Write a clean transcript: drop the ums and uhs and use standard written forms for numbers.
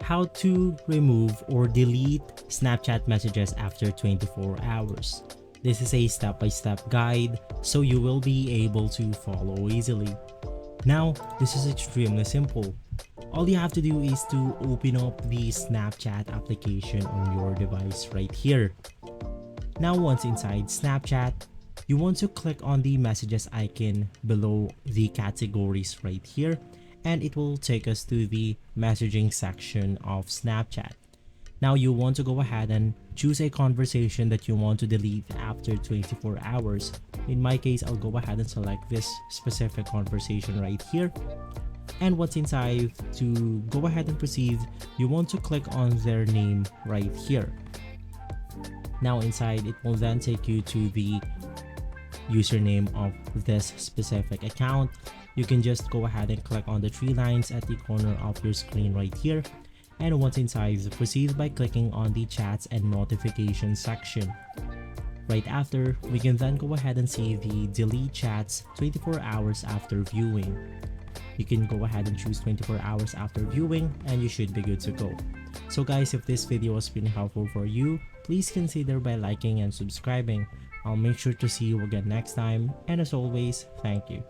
how to remove or delete Snapchat messages after 24 hours. This is a step-by-step guide so you will be able to follow easily. Now, this is extremely simple. All you have to do is to open up the Snapchat application on your device right here. Now, once inside Snapchat, you want to click on the messages icon below the categories right here, and it will take us to the messaging section of Snapchat. Now you want to go ahead and choose a conversation that you want to delete after 24 hours. In my case, I'll go ahead and select this specific conversation right here. And once inside, to go ahead and proceed, you want to click on their name right here. Now inside, it will then take you to the username of this specific account. You can just go ahead and click on the three lines at the corner of your screen right here. And once inside, proceed by clicking on the chats and notifications section. Right after, we can then go ahead and see the delete chats 24 hours after viewing. You can go ahead and choose 24 hours after viewing and you should be good to go. So guys, if this video has been helpful for you, please consider by liking and subscribing. I'll make sure to see you again next time, and as always, thank you.